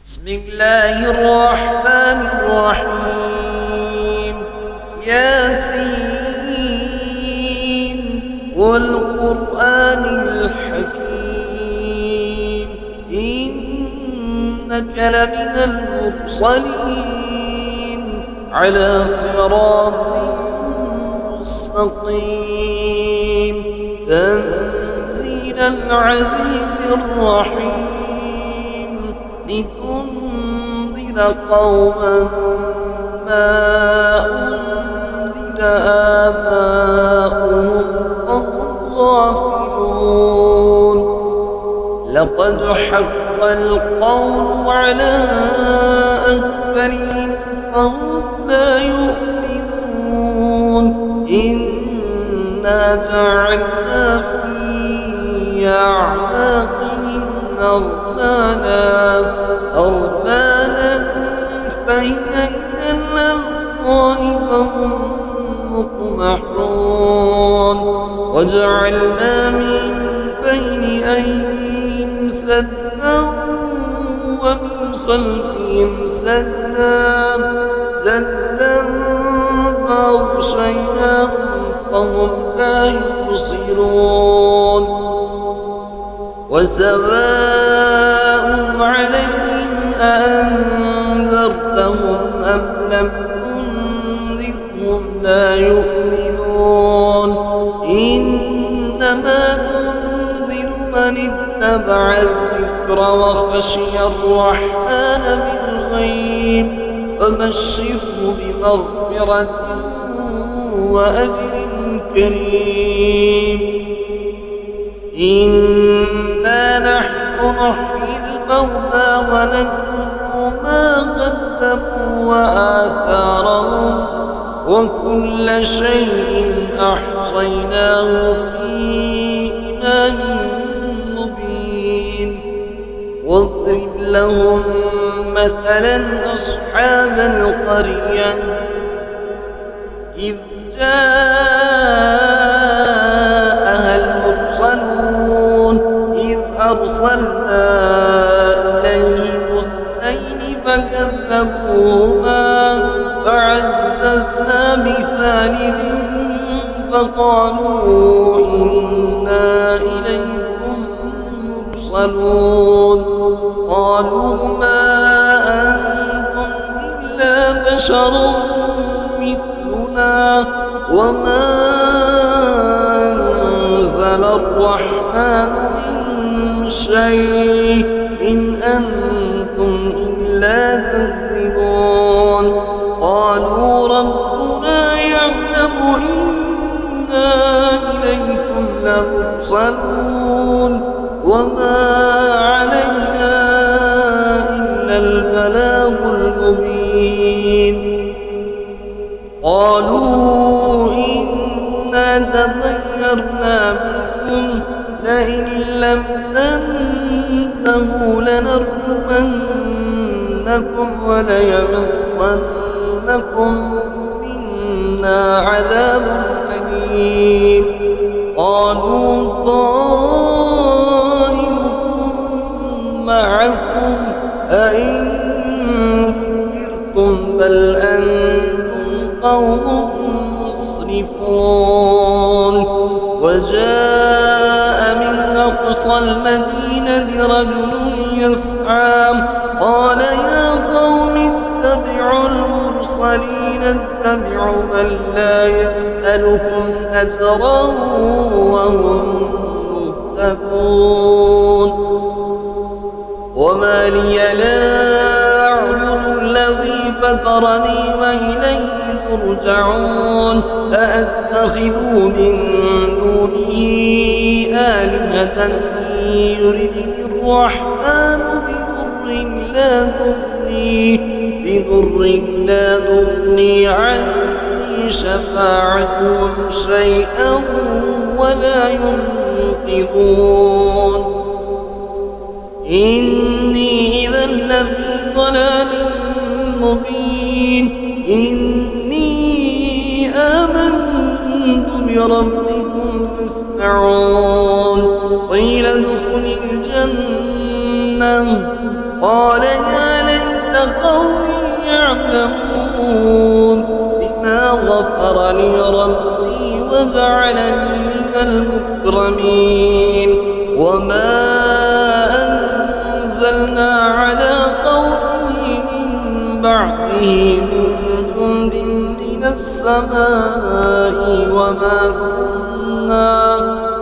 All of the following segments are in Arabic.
بسم الله الرحمن الرحيم. ياسين والقرآن الحكيم إنك لمن المرسلين على صراط مستقيم تنزيل العزيز الرحيم لتنذر قوما ما أنذر آباؤهم فهم غافلون. لقد حق القول على أكثرهم فهم لا يؤمنون. إنا جعلنا في أعناقهم أغلالا فهي إلى الأذقان فهم مقمحون. وجعلنا من بين أيديهم سدا ومن خلفهم سدا فأغشيناهم فهم لا يبصرون. وسواء عليهم أأنذرتهم أم لم تنذرهم لا يؤمنون. إنما تنذر من اتبع الذكر وخشي الرحمن بالغيب فبشره بمغفرة وأجر كريم. إنا نحن نحيي الموتى ونكتب ما قدموا وآثارهم وكل شيء أحصيناه في إمام مبين. واضرب لهم مثلا أصحاب القرية إذ جاءها المرسلون إذ أرسلنا إليهم اثنين فكذبوهما فعززنا بثالث فقالوا إنا إليكم مرسلون. قالوا ما أنتم إلا بشر مثلنا وما أنزل الرحمن من شيء إن أنتم إلا تكذبون. قالوا ربنا يعلم إنا إليكم لمرسلون وما علينا إلا البلاغ المبين. قالوا إنا تطيرنا بكم لئن لم تنتهوا لنرجمنكم وليمسنكم منا عذاب أليم. قالوا طائركم معكم أئن ذكرتم بل أنتم قوم مسرفون. وجاء من أقصى المدينة رجل يسعى قال يا قوم اتبعوا المرسلين اتبعوا من لا يسألكم أجرا وهم مهتدون. وما لي لا أعبد الذي فطرني وإليه ترجعون. أأتخذ من دونه آلهة يردني الرحمن بضر لا تغني عني شفاعتهم شيئا ولا ينقذون. إني إذا لفي ضلال مبين. إني آمنت بربكم فاسمعون. قيل ادخل الجنة قال يا قوم يعلمون بما غفر لي ربي وجعلني من المكرمين وما أنزلنا على قومه من بعده من جند من السماء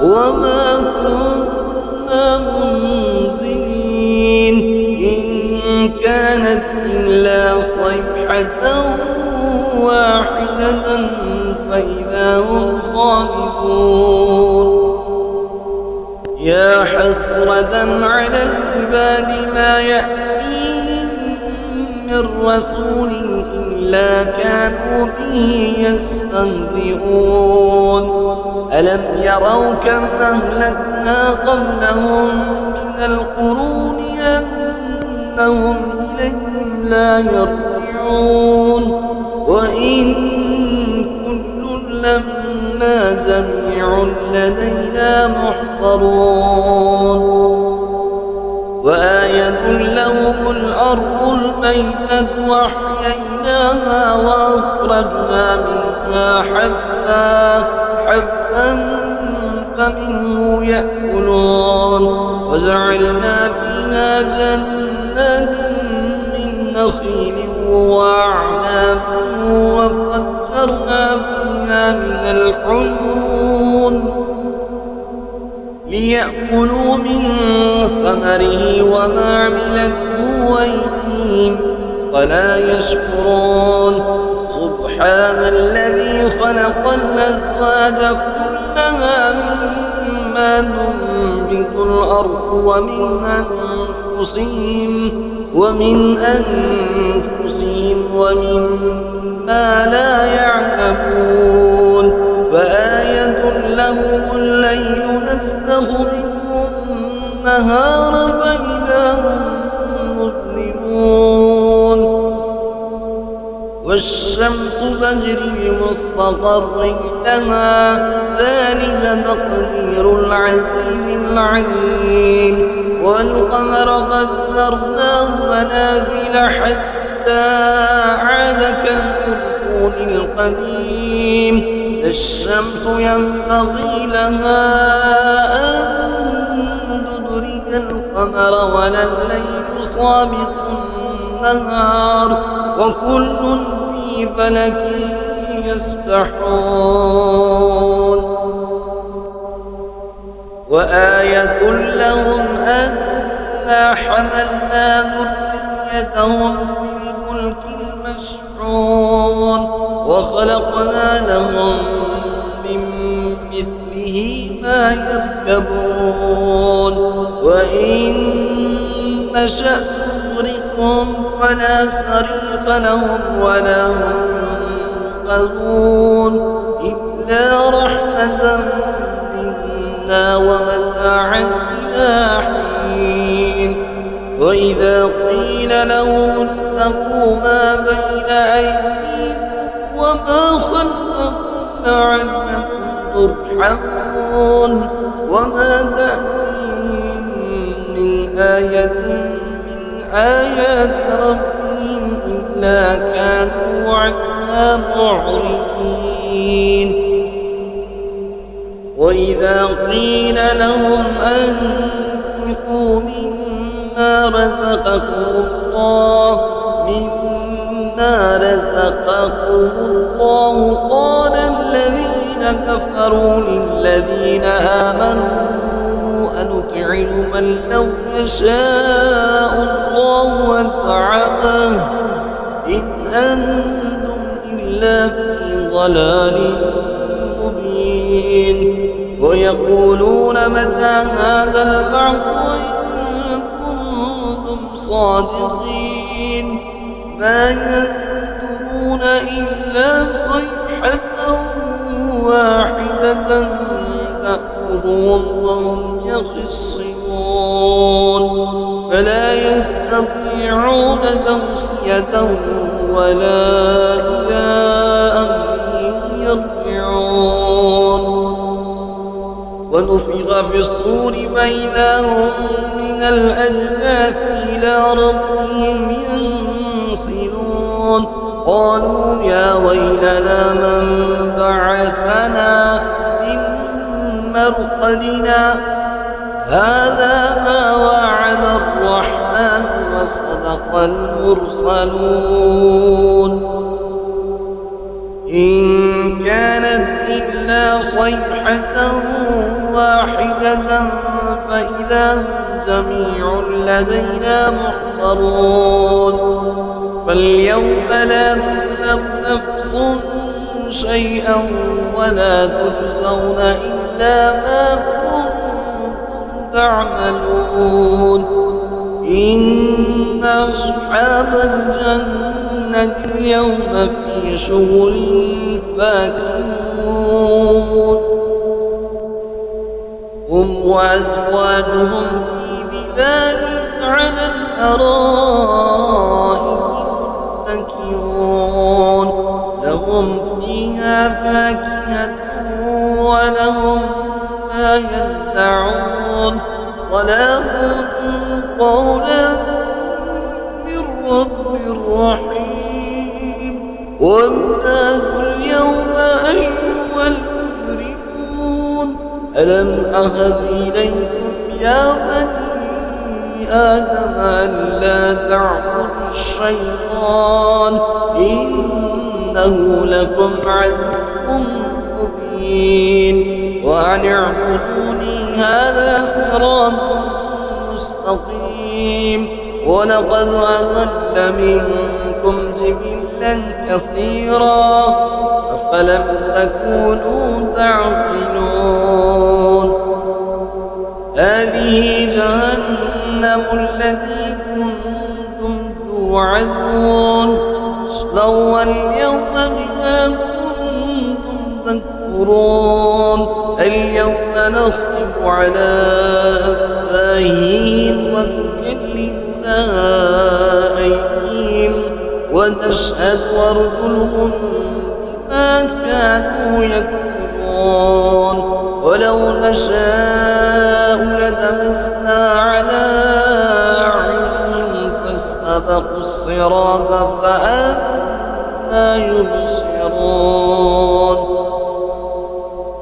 وما كنا منزلين إن كانت إلا صيحة واحدة فإذا هم خامدون يا حسرة على العباد ما يأتيهم من رسول إلا كانوا به يستهزئون ألم يروا كم أهلكنا قبلهم من القرون أنهم إليهم لا يرجعون وإن كل لما جميع لدينا محضرون وآية لهم الأرض الميتة وأحييناها وأخرجنا منها حبا فمنه يأكلون وجعلنا فيها جنات من نخيل وأعناب وفجرنا فيها من العيون ليأكلوا من ثمره وما عملته أيديهم ولا يشكرون سبحان الذي خلق الأزواج كلها مما تنبت الأرض ومن أنفسهم ومما لا يعلمون وآية لهم الليل نسلخ منه النهار فإذا هم مظلمون والشمس تجري لمستقر لها ذلك تقدير العزيز العليم والقمر قدرناه منازل حتى عاد كالعرجون القديم الشمس ينبغي لها أن تدرك القمر ولا الليل سابق النهار وكل في فلك يسبحون وآية لهم أنا حملنا ذريتهم في الفلك المشحون وخلقنا لهم من مثله ما يركبون وإن نشأ نغرقهم فلا صريخ لهم ولا هم ينقذون إلا رحمة منا ومتاعا إلى حين وإذا قيل لهم اتقوا ما بين أيديكم وما خلفكم لعلكم ترحمون وما تأتيهم من آية من آيات ربهم إلا كانوا عنها معرضين وإذا قيل لهم أنفقوا مما رزقكم الله قال الذين كفروا للذين آمنوا أنطعم من لو يشاء الله أطعمه إن أنتم إلا في ضلال مبين ويقولون متى هذا البعث إن كنتم صادقين ما ينظرون إلا صيحة واحدة تأخذهم وهم يخصمون فلا يستطيعون توصية ولا إلى أهلهم يرجعون ونفخ في الصور فإذا هم من الأجداث إلى ربهم ينظرون يرسلون قالوا يا ويلنا من بعثنا من مرقدنا هذا ما وعد الرحمن وصدق المرسلون إن كانت إلا صيحة واحدة فإذا هم جميع لدينا محضرون فاليوم لا تظلم نفس شيئا ولا تجزون إلا ما كنتم تعملون إن أصحاب الجنة اليوم في شغل فاكهون هم وأزواجهم في ظلال على الأرائك متكئون لهم فيها فاكهة ولهم ما يدعون سلام قولا من رب رحيم وامتازوا اليوم أيها المجرمون ألم أهد إليكم يا بني آدم ألا تعبدوا الشيطان إنه لكم عدو مبين وأن اعبدوني هذا صراط مستقيم ولقد أضل منكم جبلا كثيرا أفلم تكونوا تعقلون هذه جهنم التي كنتم توعدون اصلوها اليوم بما كنتم تكفرون اليوم نختم على أفواههم وتكلمنا أيديهم وتشهد أرجلهم بما كانوا يكسبون ولو نشاء لطمسنا على أعينهم فاستبقوا الصراط فأنى يبصرون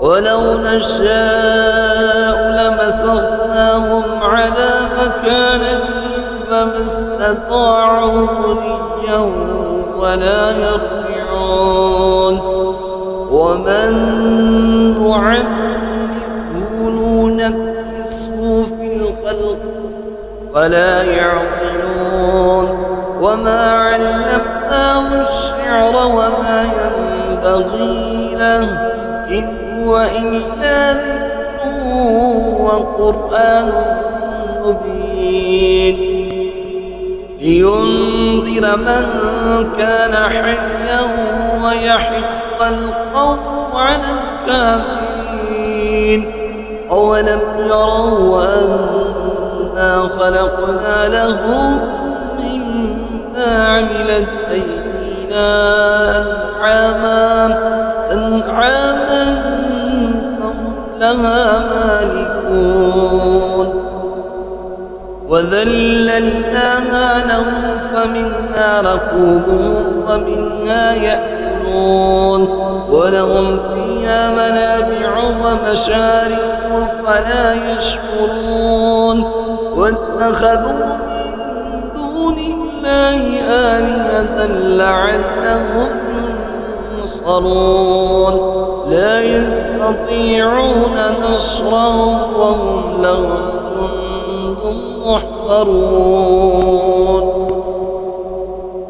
ولو نشاء لمسخناهم على مكانتهم فما استطاعوا مضيا ولا يرجعون ومن نعمره ننكسه في الخلق فلا يعقلون وما علمناه الشعر وما ينبغي له إن هو إلا ذكر وقرآن مبين لينذر من كان حيا ويحق القول على الكافرين أولم يروا أنا خلقنا لهم مما عملت أيدينا أنعاما فهم لها مالكون وذللناها لهم فمنها ركوبهم ومنها يأكلون ولهم فيها منابع ومشارب فلا يشكرون واتخذوا من دون الله آلهة لعلهم ينصرون لا يستطيعون نصرهم وهم لهم جند محضرون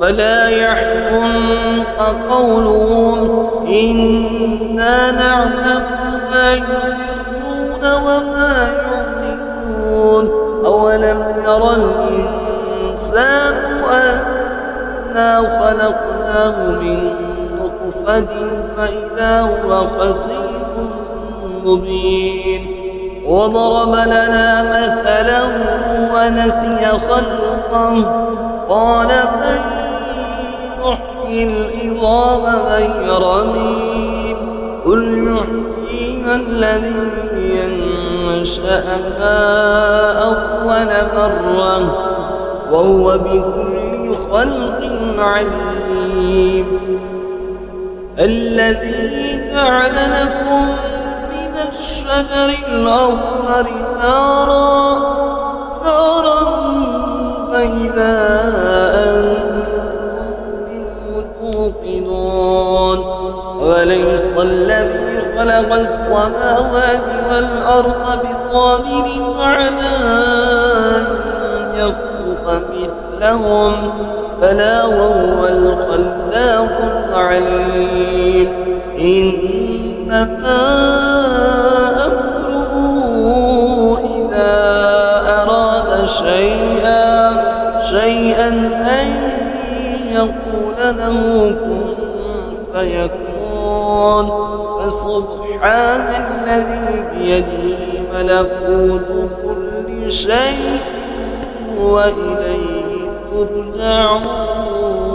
فلا يحزنك قولهم إنا نعلم ما يسرون وما يعلنون أولم يرى الإنسان أنا خلقناه من نطفة فإذا هو خصيم مبين وضرب لنا مثلا ونسي خلقه قال من يحيي العظام غير رميم قل يحييها الذي ينشأها أول مرة وهو بكل خلق عليم الذي جعل لكم من الشجر الأخضر نارا فإذا أنتم منه توقدون وليس الذي خلق السماوات والأرض بقادر على أن يخلق مثلهم بلى وهو الخلاق العليم إنما أمره إذا أراد شيئا أن يقول له كن فيكون فسبحان الذي بيده ملكوت كل شيء وإليه ترجعون